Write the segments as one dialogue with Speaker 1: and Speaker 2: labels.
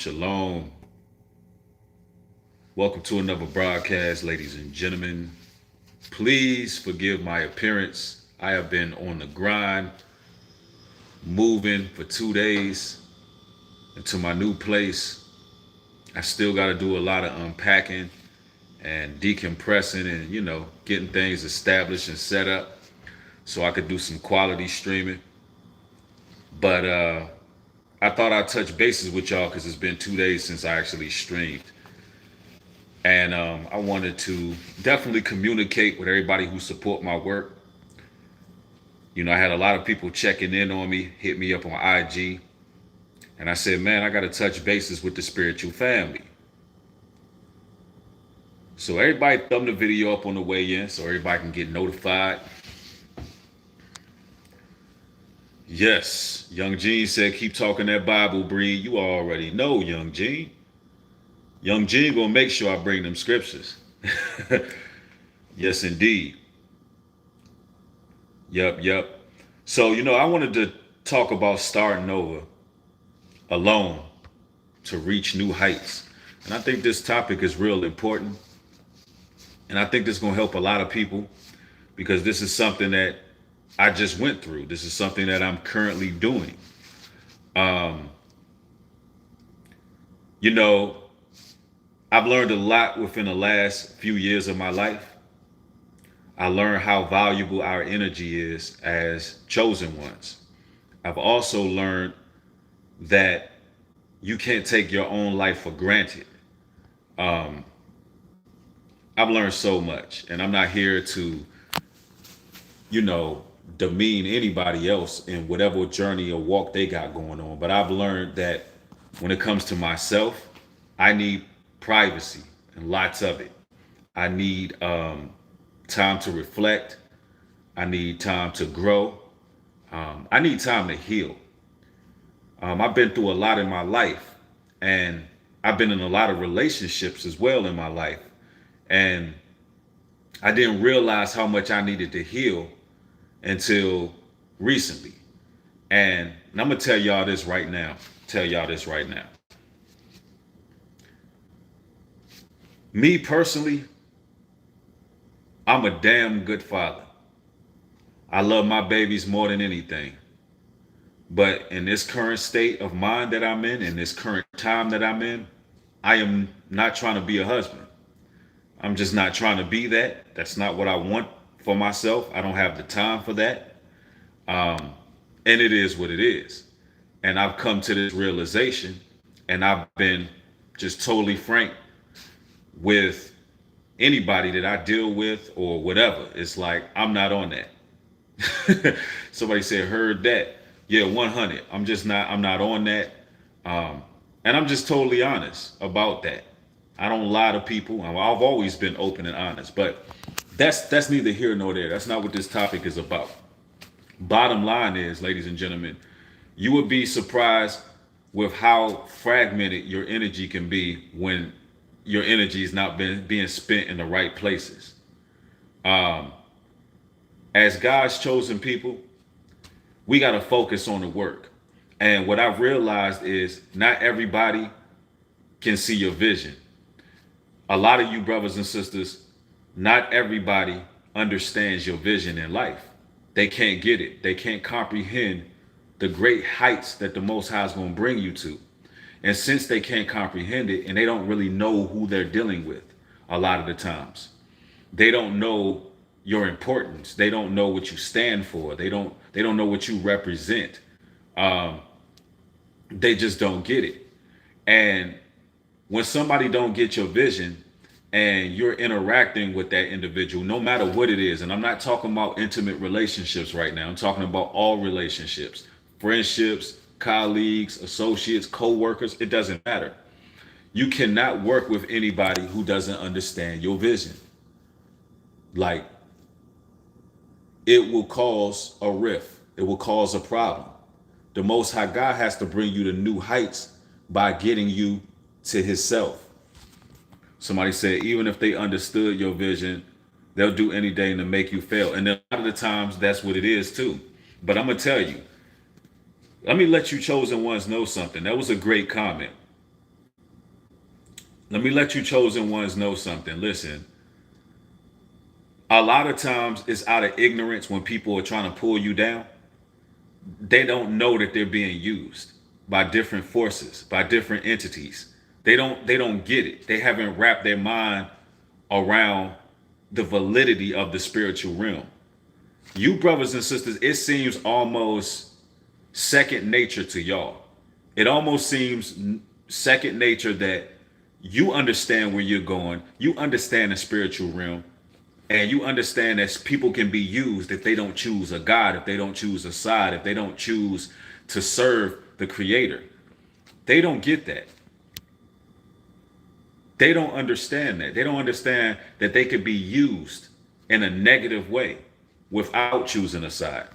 Speaker 1: Shalom. Welcome to another broadcast, ladies and gentlemen. Please forgive my appearance. I have been on the grind, moving for 2 days into my new place. I still got to do a lot of unpacking and decompressing and, getting things established and set up so I could do some quality streaming. But I thought I'd touch bases with y'all because it's been 2 days since I actually streamed. And I wanted to definitely communicate with everybody who support my work. I had a lot of people checking in on me, hit me up on IG, and I said, man, I got to touch bases with the spiritual family. So everybody thumb the video up on the way in so everybody can get notified. Yes, Young Gene said, keep talking that Bible, Breed. You already know, Young Gene. Young Gene gonna make sure I bring them scriptures. Yes, indeed. Yep. So, I wanted to talk about starting over alone to reach new heights. And I think this topic is real important. And I think this is going to help a lot of people because this is something that I just went through. This is something that I'm currently doing. Um, you know, I've learned a lot within the last few years of my life. I learned how valuable our energy is as chosen ones. I've also learned that you can't take your own life for granted. Um, I've learned so much, and I'm not here to, you know, demean anybody else in whatever journey or walk they got going on. But I've learned that when it comes to myself, I need privacy and lots of it. I need time to reflect. I need time to grow. I need time to heal. I've been through a lot in my life, and I've been in a lot of relationships as well in my life. And I didn't realize how much I needed to heal until recently. And I'm going to tell y'all this right now. Tell y'all this right now. Me personally, I'm a damn good father. I love my babies more than anything. But in this current state of mind that I'm in this current time that I'm in, I am not trying to be a husband. I'm just not trying to be that. That's not what I want for myself. I don't have the time for that. And it is what it is. And I've come to this realization, and I've been just totally frank with anybody that I deal with or whatever. It's like, I'm not on that. Somebody said, heard that. Yeah, 100. I'm not on that. Um, and I'm just totally honest about that. I don't lie to people. I've always been open and honest, but that's neither here nor there. That's not what this topic is about. Bottom line is, ladies and gentlemen, you would be surprised with how fragmented your energy can be when your energy is not being spent in the right places. Um, as God's chosen people, we got to focus on the work. And what I've realized is not everybody can see your vision. A lot of you brothers and sisters, not everybody understands your vision in life. They can't get it. They can't comprehend the great heights that the Most High is going to bring you to. And since they can't comprehend it and they don't really know who they're dealing with a lot of the times, they don't know your importance. They don't know what you stand for. They don't know what you represent. Um, they just don't get it. And when somebody don't get your vision and you're interacting with that individual, no matter what it is, and I'm not talking about intimate relationships right now, I'm talking about all relationships, friendships, colleagues, associates, co-workers, it doesn't matter. You cannot work with anybody who doesn't understand your vision. Like, it will cause a rift. It will cause a problem. The Most High God has to bring you to new heights by getting you to Himself. Somebody said, even if they understood your vision, they'll do anything to make you fail. And then a lot of the times, that's what it is too. But I'm gonna tell you, let me let you chosen ones know something. That was a great comment. Let me let you chosen ones know something. Listen, a lot of times it's out of ignorance when people are trying to pull you down. They don't know that they're being used by different forces, by different entities. They don't get it. They haven't wrapped their mind around the validity of the spiritual realm. You brothers and sisters, it seems almost second nature to y'all. It almost seems second nature that you understand where you're going. You understand the spiritual realm. And you understand that people can be used if they don't choose a God, if they don't choose a side, if they don't choose to serve the creator. They don't get that. They don't understand that. They don't understand that they could be used in a negative way without choosing a side.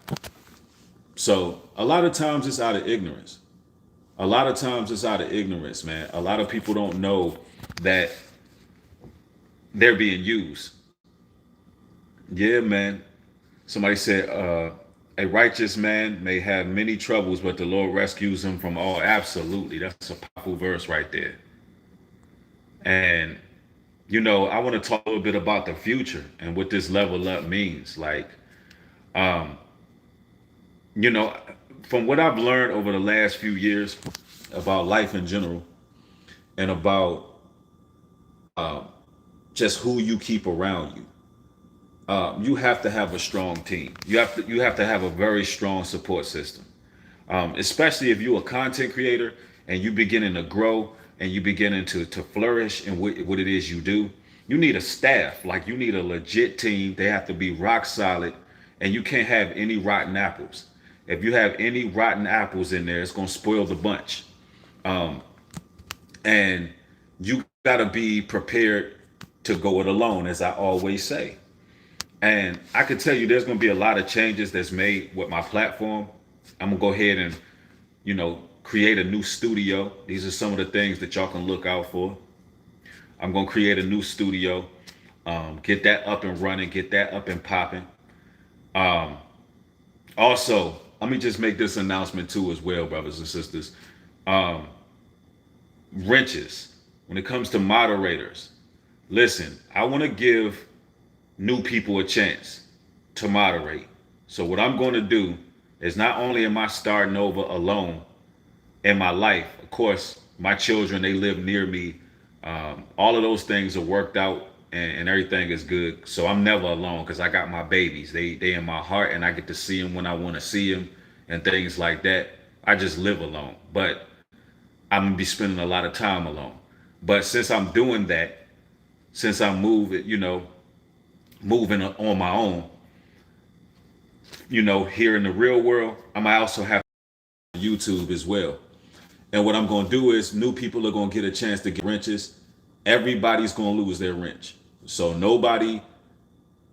Speaker 1: So a lot of times it's out of ignorance. A lot of times it's out of ignorance, man. A lot of people don't know that they're being used. Yeah, man. Somebody said, a righteous man may have many troubles, but the Lord rescues him from all. Absolutely. That's a powerful verse right there. And, I want to talk a little bit about the future and what this level up means. Like, um, you know, from what I've learned over the last few years about life in general and about um, just who you keep around you. You have to have a strong team. You have to have a very strong support system, especially if you're a content creator and you beginning to grow and you beginning to flourish in what it is you do. You need a staff, like you need a legit team. They have to be rock solid, and you can't have any rotten apples. If you have any rotten apples in there, it's gonna spoil the bunch. Um, and you gotta be prepared to go it alone, as I always say. And I can tell you there's going to be a lot of changes that's made with my platform. I'm going to go ahead and, create a new studio. These are some of the things that y'all can look out for. I'm going to create a new studio, get that up and running, get that up and popping. Um, Also, let me just make this announcement too as well, brothers and sisters. Um, Wrenches, when it comes to moderators, listen, I want to give new people a chance to moderate. So what I'm going to do is not only am I starting over alone in my life, of course, my children, they live near me. All of those things are worked out and everything is good. So I'm never alone because I got my babies. They in my heart and I get to see them when I want to see them and things like that. I just live alone, but I'm gonna be spending a lot of time alone. But since I'm doing that, since I'm moving on my own, here in the real world, I might also have YouTube as well. And what I'm going to do is new people are going to get a chance to get wrenches. Everybody's going to lose their wrench. So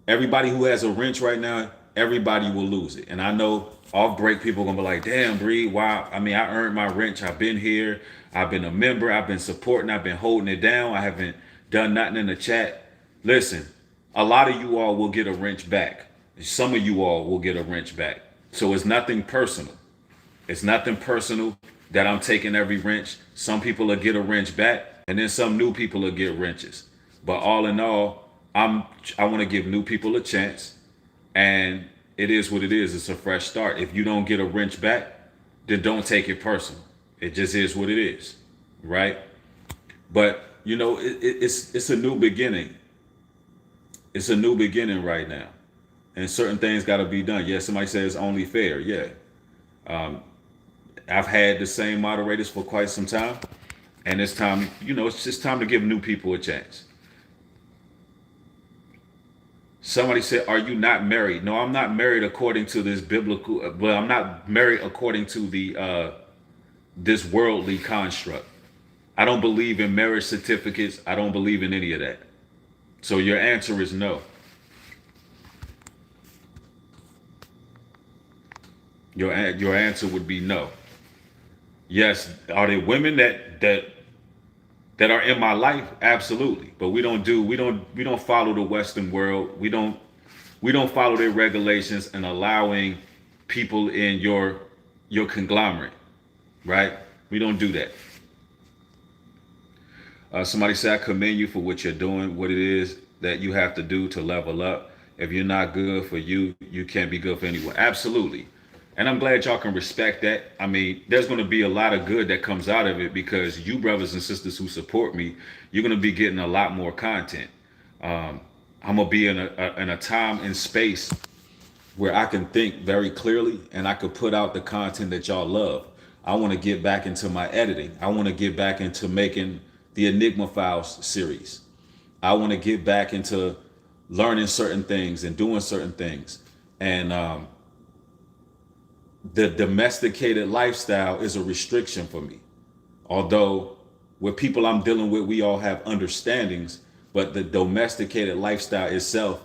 Speaker 1: everybody who has a wrench right now, everybody will lose it. And I know off break people are going to be like, damn, Bree, wow. I mean, I earned my wrench. I've been here. I've been a member. I've been supporting. I've been holding it down. I haven't done nothing in the chat. Listen, a lot of you all will get a wrench back. Some of you all will get a wrench back. So it's nothing personal. It's nothing personal that I'm taking every wrench. Some people will get a wrench back, and then some new people will get wrenches. But all in all, I want to give new people a chance, and it is what it is. It's a fresh start. If you don't get a wrench back, then don't take it personal. It just is what it is, right? But it's a new beginning. It's a new beginning right now, and certain things got to be done. Yeah, somebody says only fair. Yeah, um, I've had the same moderators for quite some time, and it's time. It's just time to give new people a chance. Somebody said, "Are you not married?" No, I'm not married according to this biblical. Well, I'm not married according to the this worldly construct. I don't believe in marriage certificates. I don't believe in any of that. So your answer is no. Your answer would be no. Yes, are there women that are in my life? Absolutely. But we don't follow the Western world. We don't follow their regulations and allowing people in your conglomerate, right? We don't do that. Somebody said, I commend you for what you're doing, what it is that you have to do to level up. If you're not good for you, you can't be good for anyone. Absolutely. And I'm glad y'all can respect that. I mean, there's going to be a lot of good that comes out of it because you brothers and sisters who support me, you're going to be getting a lot more content. I'm going to be in a time and space where I can think very clearly and I could put out the content that y'all love. I want to get back into my editing. I want to get back into making the Enigma Files series. I want to get back into learning certain things and doing certain things. And the domesticated lifestyle is a restriction for me. Although with people I'm dealing with, we all have understandings, but the domesticated lifestyle itself,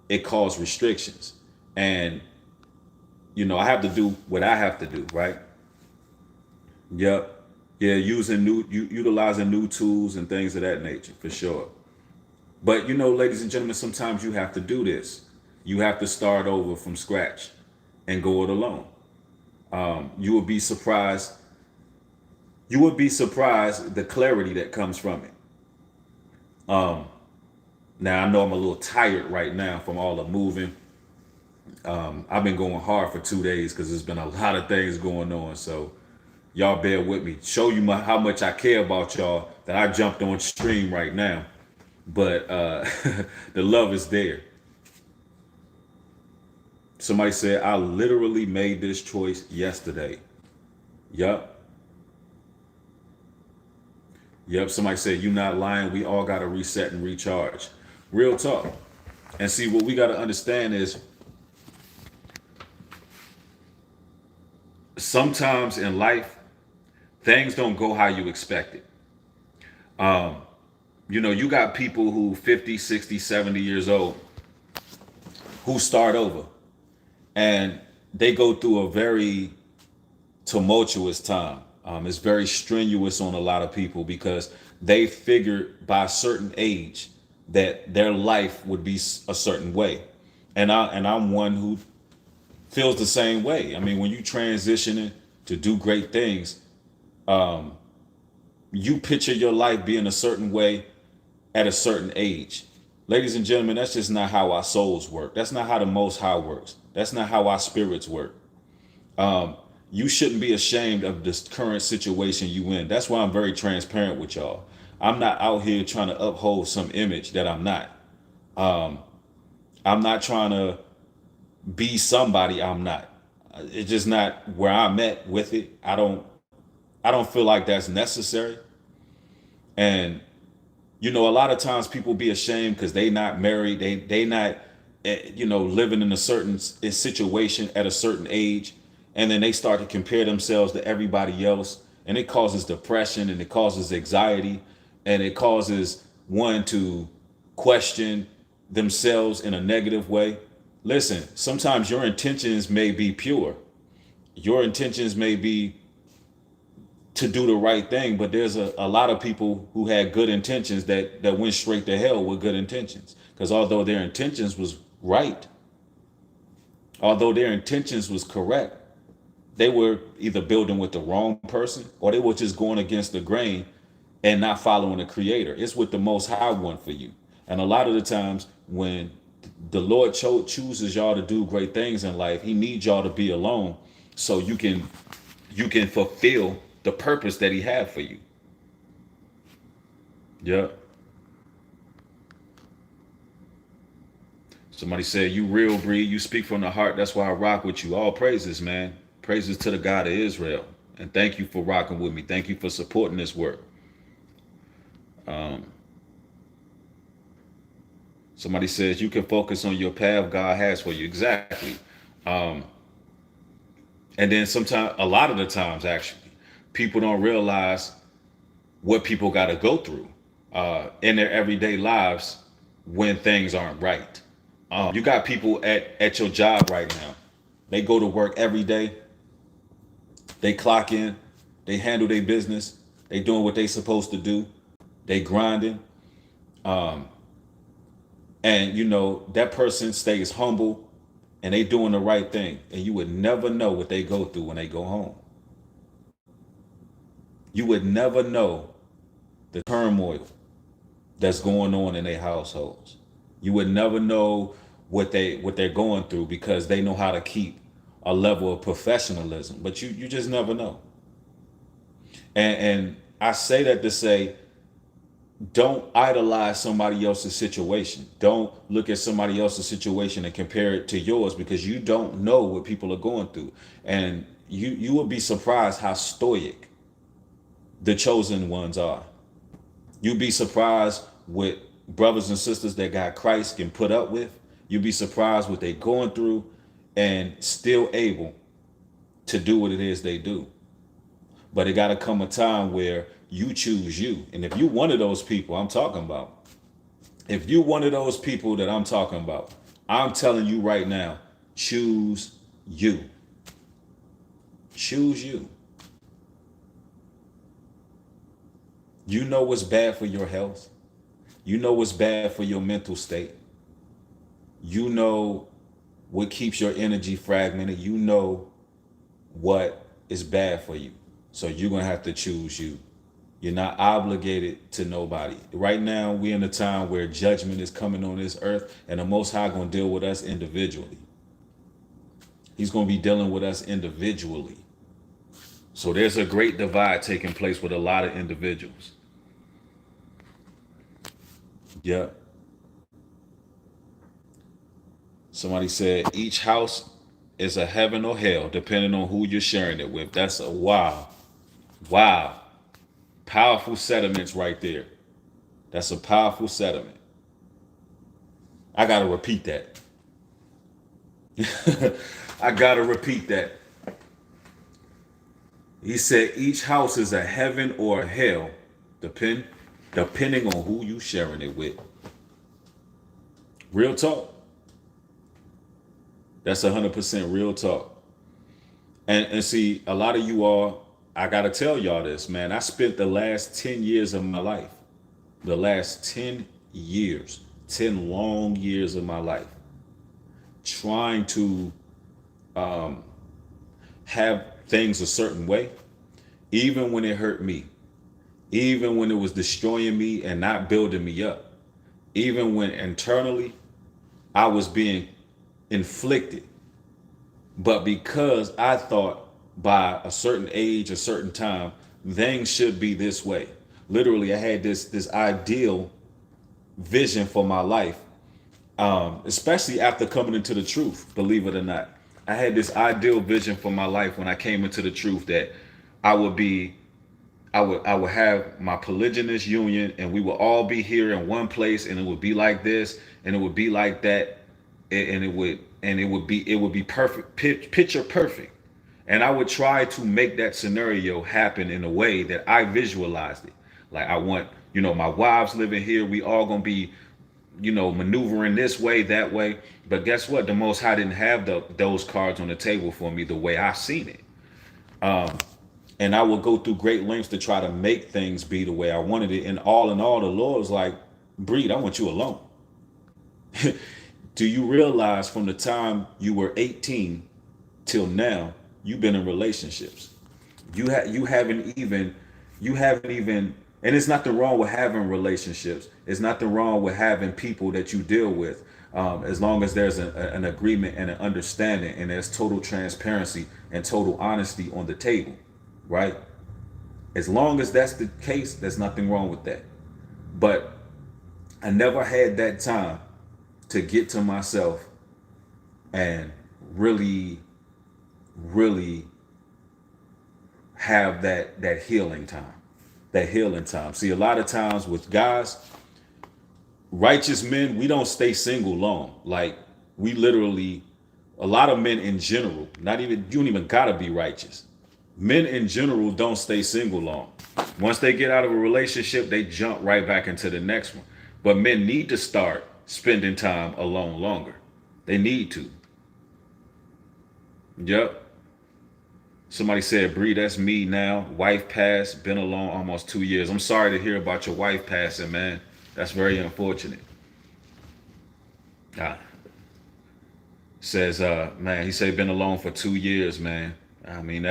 Speaker 1: it caused restrictions. And, I have to do what I have to do, right? Yep. Yeah, utilizing new tools and things of that nature, for sure. But ladies and gentlemen, sometimes you have to do this. You have to start over from scratch and go it alone. You would be surprised. You would be surprised the clarity that comes from it. Now I know I'm a little tired right now from all the moving. I've been going hard for 2 days because there's been a lot of things going on. So y'all bear with me. Show you how much I care about y'all that I jumped on stream right now. But the love is there. Somebody said, I literally made this choice yesterday. Yup. Yep. Somebody said, you not lying. We all got to reset and recharge. Real talk. And see, what we got to understand is sometimes in life, things don't go how you expect it. You got people who 50, 60, 70 years old who start over and they go through a very tumultuous time. It's very strenuous on a lot of people because they figured by a certain age that their life would be a certain way. And I'm one who feels the same way. I mean, when you transitioning to do great things, you picture your life being a certain way at a certain age. Ladies and gentlemen, that's just not how our souls work. That's not how the Most High works. That's not how our spirits work. You shouldn't be ashamed of this current situation you in. That's why I'm very transparent with y'all. I'm not out here trying to uphold some image that I'm not. I'm not trying to be somebody I'm not. It's just not where I'm at with it. I don't feel like that's necessary. And a lot of times people be ashamed because they not married, they not living in a certain situation at a certain age, and then they start to compare themselves to everybody else, and it causes depression and it causes anxiety, and it causes one to question themselves in a negative way. Listen, sometimes your intentions may be pure. Your intentions may be to do the right thing, but there's a lot of people who had good intentions that went straight to hell with good intentions. Because although their intentions was right, although their intentions was correct, they were either building with the wrong person or they were just going against the grain and not following the creator. It's what the Most High want for you. And a lot of the times when the Lord chooses y'all to do great things in life, he needs y'all to be alone so you can fulfill the purpose that he had for you. Yeah. Somebody said, you real breed, you speak from the heart. That's why I rock with you. All praises, man. Praises to the God of Israel. And thank you for rocking with me. Thank you for supporting this work. Somebody says you can focus on your path God has for you. Exactly. And then sometimes, a lot of the times actually, people don't realize what people got to go through in their everyday lives when things aren't right. You got people at your job right now. They go to work every day. They clock in. They handle their business. They doing what they supposed to do. They grinding. And that person stays humble and they doing the right thing. And you would never know what they go through when they go home. You would never know the turmoil that's going on in their households. You would never know what they're going through because they know how to keep a level of professionalism, but you just never know. And I say that to say, don't idolize somebody else's situation. Don't look at somebody else's situation and compare it to yours, because you don't know what people are going through. And you will be surprised how stoic the chosen ones are. You'd be surprised what brothers and sisters that got Christ can put up with. You'd be surprised what they're going through and still able to do what it is they do. But it got to come a time where you choose you. And if you one of those people I'm talking about, if you one of those people that I'm talking about, I'm telling you right now, choose you. Choose you. You know what's bad for your health. You know what's bad for your mental state. You know what keeps your energy fragmented. You know what is bad for you. So you're going to have to choose you. You're not obligated to nobody. Right now, we're in a time where judgment is coming on this earth, and the Most High going to deal with us individually. He's going to be dealing with us individually. So there's a great divide taking place with a lot of individuals. Yeah. Somebody said each house is a heaven or hell, depending on who you're sharing it with. That's a wow. Wow. Powerful sentiments right there. That's a powerful sentiment. I got to repeat that. I got to repeat that. He said each house is a heaven or a hell, depending on who you sharing it with. Real talk. That's 100% real talk. And see, a lot of you all, I got to tell y'all this, man. I spent the last 10 years of my life, the last 10 years, 10 long years of my life, trying to have things a certain way, even when it hurt me, even when it was destroying me and not building me up, even when internally I was being inflicted. But because I thought by a certain age, a certain time, things should be this way. Literally, I had this ideal vision for my life, especially after coming into the truth, believe it or not. I had this ideal vision for my life when I came into the truth that I would be I would have my polygynous union, and we would all be here in one place, and it would be like this and it would be like that, and it would be perfect, picture perfect. And I would try to make that scenario happen in a way that I visualized it. Like I want, my wives living here, we all gonna be, maneuvering this way, that way. But guess what? The Most High didn't have those cards on the table for me the way I seen it. And I would go through great lengths to try to make things be the way I wanted it. And all in all, the Lord was like, Breed, I want you alone. Do you realize from the time you were 18 till now, you've been in relationships? You haven't even, and it's nothing wrong with having relationships. It's nothing wrong with having people that you deal with, as long as there's an agreement and an understanding, and there's total transparency and total honesty on the table, right? As long as that's the case, there's nothing wrong with that. But I never had that time to get to myself and really, really have that healing time. That healing time. See, a lot of times with guys, righteous men, we don't stay single long. Like we literally, a lot of men in general, you don't even gotta be righteous. Men in general don't stay single long. Once they get out of a relationship, they jump right back into the next one. But men need to start spending time alone longer. They need to. Yep. Somebody said, Bree, that's me now. Wife passed, been alone almost 2 years. I'm sorry to hear about your wife passing, man. That's very unfortunate. Says, man, he said been alone for 2 years, man. I mean,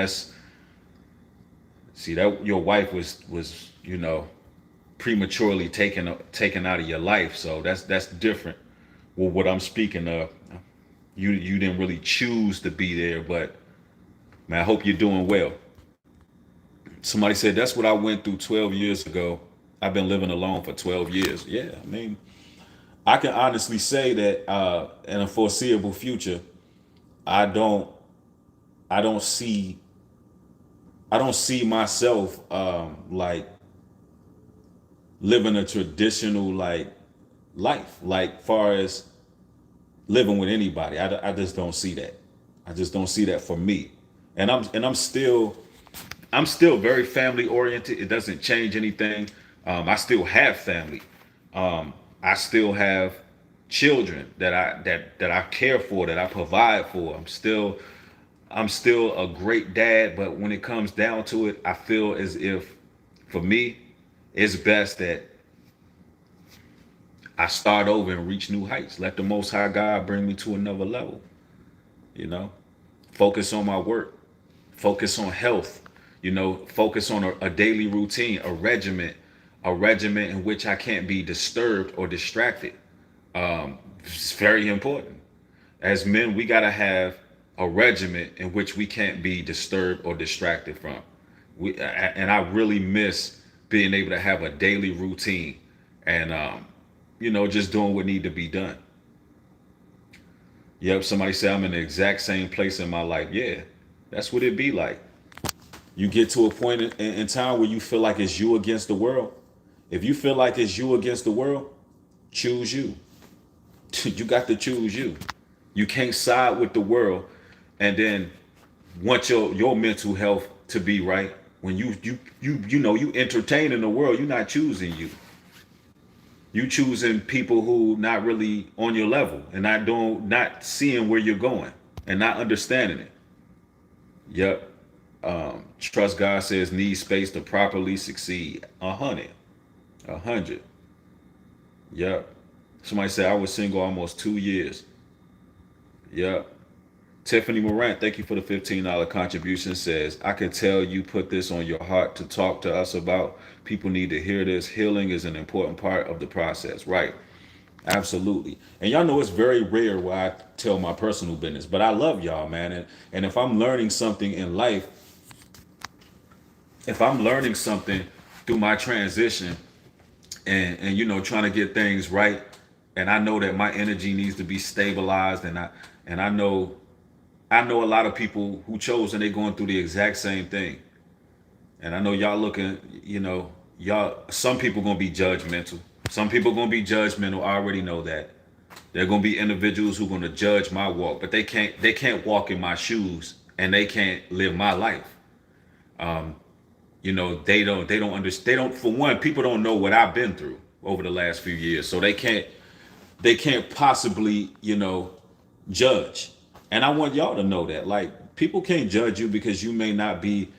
Speaker 1: see that your wife was, prematurely taken out of your life. So that's different. Well, what I'm speaking of, you didn't really choose to be there, but man, I hope you're doing well. Somebody said that's what I went through 12 years ago. I've been living alone for 12 years. Yeah, I mean, I can honestly say that in a foreseeable future, I don't I don't see I don't see myself like living a traditional like life, like far as living with anybody. I just don't see that. I just don't see that for me. And I'm still very family oriented. It doesn't change anything. I still have family. I still have children that I care for, that I provide for. I'm still a great dad, but when it comes down to it, I feel as if for me, it's best that I start over and reach new heights. Let the Most High God bring me to another level. You know, focus on my work, focus on health. Focus on a daily routine, a regimen in which I can't be disturbed or distracted. It's very important. As men, we gotta have a regimen in which we can't be disturbed or distracted from. And I really miss being able to have a daily routine and just doing what need to be done. Yep, somebody said I'm in the exact same place in my life. Yeah, that's what it be like. You get to a point in time where you feel like it's you against the world. If you feel like it's you against the world, choose you. You got to choose you. You can't side with the world and then want your mental health to be right. When you entertaining the world, you're not choosing you. You choosing people who not really on your level and not seeing where you're going and not understanding it. Yep. Trust God says need space to properly succeed. 100. 100. Yep. Somebody said I was single almost 2 years. Yep. Tiffany Morant, thank you for the $15 contribution. Says, I can tell you put this on your heart to talk to us about. People need to hear this. Healing is an important part of the process. Right. Absolutely. And y'all know it's very rare where I tell my personal business, but I love y'all, man. And if I'm learning something in life, if I'm learning something through my transition and trying to get things right, and I know that my energy needs to be stabilized, and I know a lot of people who chose and they're going through the exact same thing. And I know y'all looking, y'all, some people gonna be judgmental. Some people gonna be judgmental. I already know that. There are gonna be individuals who gonna judge my walk, but they can't walk in my shoes and they can't live my life. They don't understand. They don't, for one, people don't know what I've been through over the last few years, so they can't possibly judge. And I want y'all to know that, like, people can't judge you because you may not be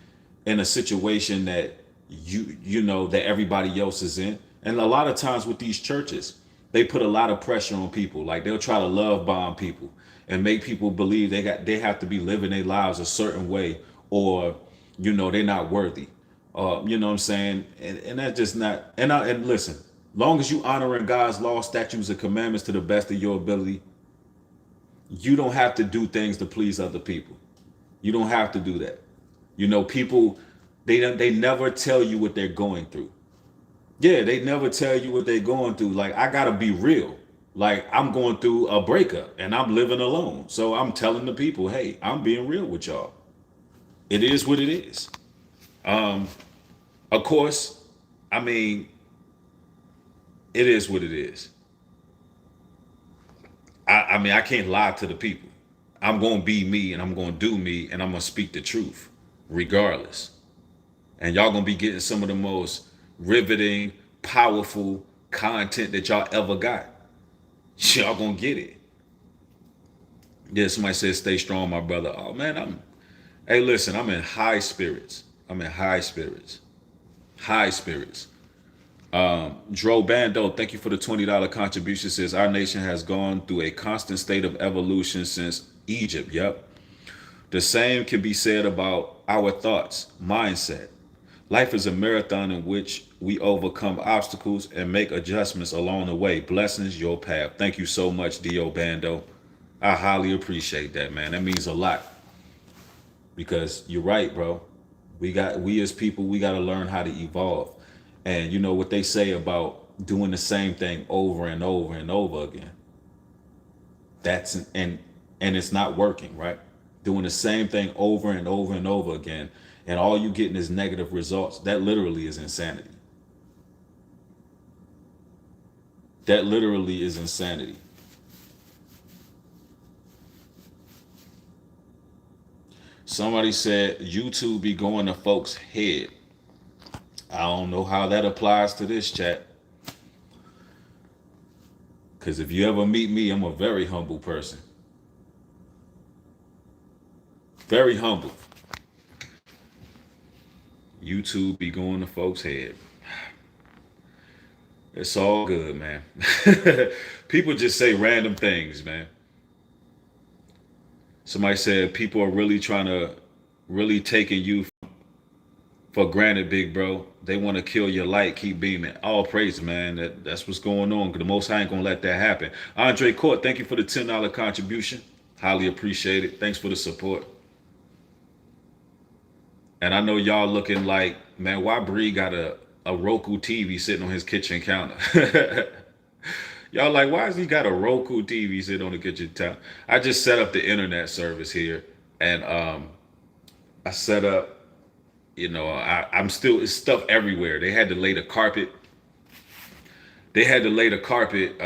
Speaker 1: in a situation that that everybody else is in. And a lot of times with these churches, they put a lot of pressure on people. Like, they'll try to love bomb people and make people believe they have to be living their lives a certain way, or they're not worthy. You know what I'm saying? And that's just not. And listen, long as you honoring God's law, statutes, and commandments to the best of your ability, you don't have to do things to please other people. You don't have to do that. People, they never tell you what they're going through. Yeah, they never tell you what they're going through. Like, I gotta be real. Like, I'm going through a breakup and I'm living alone. So I'm telling the people, hey, I'm being real with y'all. It is what it is. Of course, I mean, it is what it is. I mean, I can't lie to the people. I'm going to be me and I'm going to do me and I'm going to speak the truth regardless. And y'all going to be getting some of the most riveting, powerful content that y'all ever got. Y'all going to get it. Yeah, somebody says, stay strong, my brother. Oh, man, hey, listen, I'm in high spirits. I'm in high spirits. High spirits. Dro Bando, thank you for the $20 contribution. Says our nation has gone through a constant state of evolution since Egypt. Yep. The same can be said about our thoughts, mindset. Life is a marathon in which we overcome obstacles and make adjustments along the way. Blessings, your path. Thank you so much, Dio Bando. I highly appreciate that, man. That means a lot because you're right, bro. We as people, we got to learn how to evolve. And you know what they say about doing the same thing over and over and over again. That's and it's not working, right? Doing the same thing over and over and over again, and all you getting is negative results. That literally is insanity. That literally is insanity. Somebody said YouTube be going to folks' head. I don't know how that applies to this chat. Because if you ever meet me, I'm a very humble person. Very humble. YouTube be going to folks' head. It's all good, man. People just say random things, man. Somebody said people are really trying to, really taking you for granted, big bro. They want to kill your light, keep beaming. All praise, man. That's what's going on. The Most High ain't gonna let that happen. Andre Court, thank you for the $10 contribution. Highly appreciate it. Thanks for the support. And I know y'all looking like, man, why Bree got a Roku TV sitting on his kitchen counter? Y'all like, why has he got a Roku TV sitting on the kitchen counter? I just set up the internet service here, and I set up. You know, I'm still, it's stuff everywhere. They had to lay the carpet. They had to lay the carpet,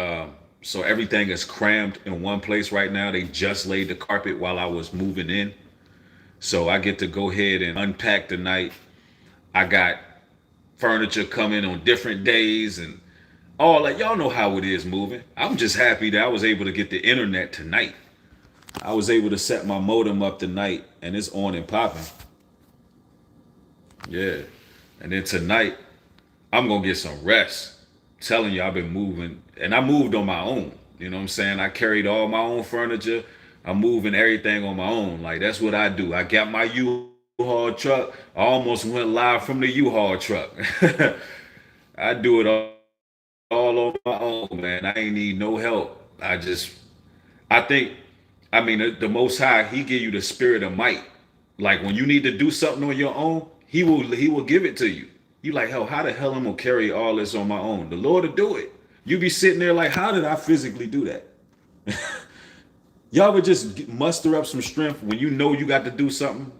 Speaker 1: so everything is crammed in one place right now. They just laid the carpet while I was moving in. So I get to go ahead and unpack tonight. I got furniture coming on different days and all that. Y'all know how it is moving. I'm just happy that I was able to get the internet tonight. I was able to set my modem up tonight and it's on and popping. Yeah. And then tonight, I'm going to get some rest. I'm telling you, I've been moving and I moved on my own. You know what I'm saying? I carried all my own furniture. I'm moving everything on my own. Like, that's what I do. I got my U-Haul truck. I almost went live from the U-Haul truck. I do it all on my own, man. I ain't need no help. I think, I mean, the Most High, He give you the spirit of might. Like, when you need to do something on your own, He will give it to you. You like, hell, how the hell I'm gonna carry all this on my own? The Lord will do it. You be sitting there like, how did I physically do that? Y'all would just muster up some strength when you know you got to do something.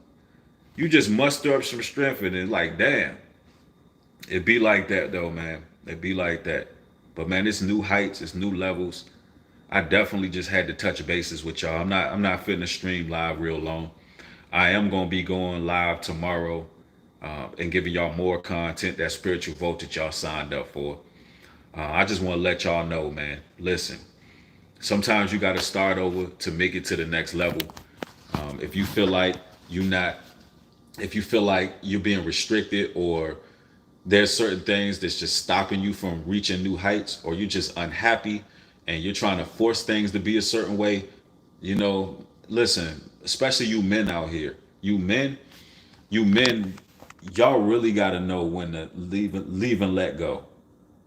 Speaker 1: You just muster up some strength and it's like, damn. It be like that though, man. It be like that. But man, it's new heights, it's new levels. I definitely just had to touch bases with y'all. I'm not fitting to stream live real long. I am gonna be going live tomorrow and giving y'all more content, that spiritual vote that y'all signed up for. I just want to let y'all know, man. Listen, sometimes you got to start over to make it to the next level. If you feel like you're not, if you feel like you're being restricted or there's certain things that's just stopping you from reaching new heights, or you're just unhappy and you're trying to force things to be a certain way, you know, listen, especially you men out here, you men, y'all really got to know when to leave and let go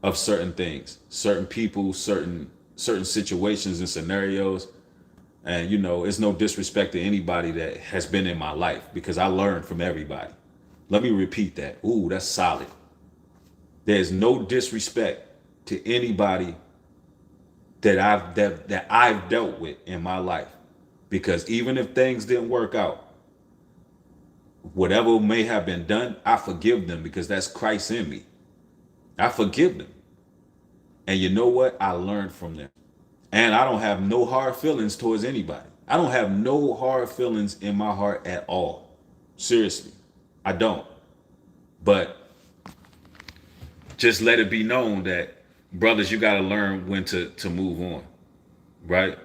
Speaker 1: of certain things, certain people, certain situations and scenarios. And you know, it's no disrespect to anybody that has been in my life because I learned from everybody. Let me repeat that. Ooh, that's solid. There's no disrespect to anybody that I've dealt with in my life. Because even if things didn't work out, whatever may have been done, I forgive them because that's Christ in me. I forgive them. And you know what? I learned from them. And I don't have no hard feelings towards anybody. I don't have no hard feelings in my heart at all. Seriously, I don't. But just let it be known that, brothers, you got to learn when to move on, right?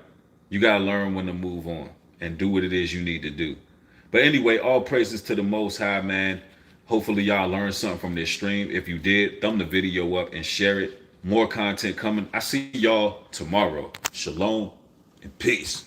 Speaker 1: You got to learn when to move on and do what it is you need to do. But anyway, all praises to the Most High, man. Hopefully y'all learned something from this stream. If you did, thumb the video up and share it. More content coming. I see y'all tomorrow. Shalom and peace.